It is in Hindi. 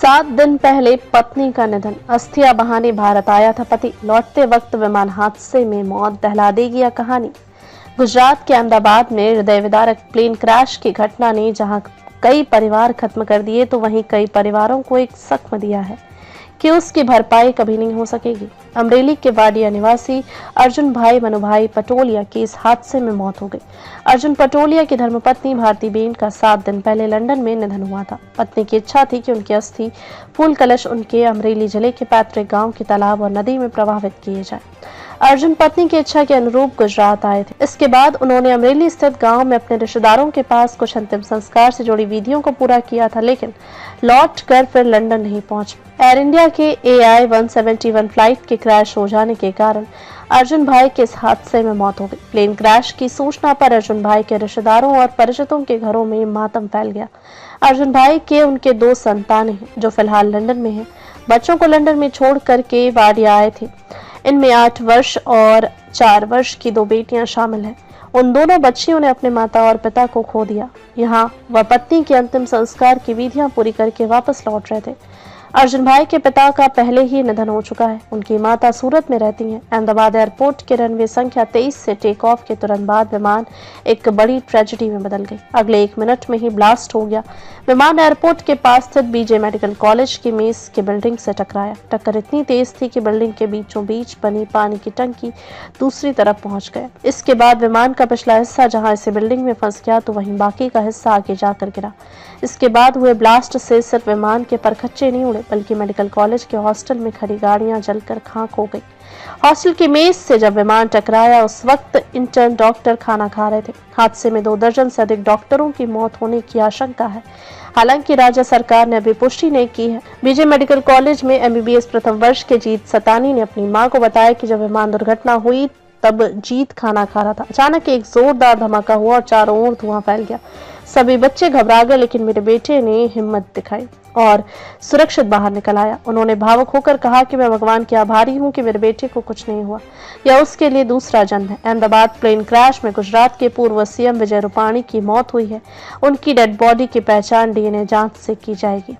7 दिन पहले पत्नी का निधन। अस्थियां बहाने भारत आया था पति, लौटते वक्त विमान हादसे में मौत। दहला देगी यह कहानी। गुजरात के अहमदाबाद में हृदय विदारक प्लेन क्रैश की घटना ने जहां कई परिवार खत्म कर दिए, तो वहीं कई परिवारों को एक सख्म दिया है कि उसकी भरपाई कभी नहीं हो सकेगी। अमरेली के वाडिया निवासी अर्जुन भाई मनुभाई पटोलिया की इस हादसे में मौत हो गई। अर्जुन पटोलिया की धर्मपत्नी भारती बेन का 7 दिन पहले लंदन में निधन हुआ था। पत्नी की इच्छा थी कि उनकी अस्थि फूल कलश उनके अमरेली जिले के पैतृक गांव के तालाब और नदी में प्रवाहित किए जाए। अर्जुन पत्नी की इच्छा के अनुरूप गुजरात आए थे। इसके बाद उन्होंने अमरेली स्थित गांव में अपने रिश्तेदारों के पास कुछ अंतिम संस्कार से जुड़ी विधियों को पूरा किया था, लेकिन लौट कर फिर लंदन नहीं पहुंच। एयर इंडिया के AI 171 फ्लाइट के क्रैश हो जाने के कारण अर्जुन भाई के इस हादसे में मौत हो गई। प्लेन क्रैश की सूचना पर अर्जुन भाई के रिश्तेदारों और परिचितों के घरों में मातम फैल गया। अर्जुन भाई के उनके 2 संतानें हैं जो फिलहाल लंदन में हैं। बच्चों को लंदन में छोड़ करके वाडिया आए थे। इनमें 8 वर्ष और 4 वर्ष की 2 बेटियां शामिल हैं। उन दोनों बच्चियों ने अपने माता और पिता को खो दिया। यहाँ वह पत्नी के अंतिम संस्कार की विधियां पूरी करके वापस लौट रहे थे। अर्जुन भाई के पिता का पहले ही निधन हो चुका है। उनकी माता सूरत में रहती हैं। अहमदाबाद एयरपोर्ट के रनवे संख्या 23 से टेक ऑफ के तुरंत बाद विमान एक बड़ी ट्रेजेडी में बदल गई। अगले 1 मिनट में ही ब्लास्ट हो गया। विमान एयरपोर्ट के पास स्थित BJ मेडिकल कॉलेज की मेस की बिल्डिंग से टकराया। टक्कर इतनी तेज थी कि बिल्डिंग के बीचों बीच बनी पानी की टंकी दूसरी तरफ पहुंच गया। इसके बाद विमान का पिछला हिस्सा जहां इसे बिल्डिंग में फंस गया, तो वहीं बाकी का हिस्सा आगे जाकर गिरा। इसके बाद हुए ब्लास्ट से सिर्फ विमान के परखच्चे नहीं उड़े, बल्कि मेडिकल कॉलेज के हॉस्टल में खड़ी गाड़ियां जलकर खाक हो गई। हॉस्टल की मेज से जब विमान टकराया, उस वक्त इंटर्न डॉक्टर खाना खा रहे थे। हादसे में 2 दर्जन से अधिक डॉक्टरों की मौत होने की आशंका है। हालांकि राज्य सरकार ने अभी पुष्टि नहीं की है। BJ मेडिकल कॉलेज में MBBS प्रथम वर्ष के जीत सतानी ने अपनी मां को बताया कि जब विमान दुर्घटना हुई तब जीत खाना खा रहा था। अचानक एक जोरदार धमाका हुआ और चारों ओर धुआं फैल गया। सभी बच्चे घबरा गए, लेकिन मेरे बेटे ने हिम्मत दिखाई और सुरक्षित बाहर निकल आया। उन्होंने भावुक होकर कहा कि मैं भगवान की आभारी हूं कि मेरे बेटे को कुछ नहीं हुआ। यह उसके लिए दूसरा जन्म है। अहमदाबाद प्लेन क्रैश में गुजरात के पूर्व CM विजय रूपाणी की मौत हुई है। उनकी डेड बॉडी की पहचान DNA जांच से की जाएगी।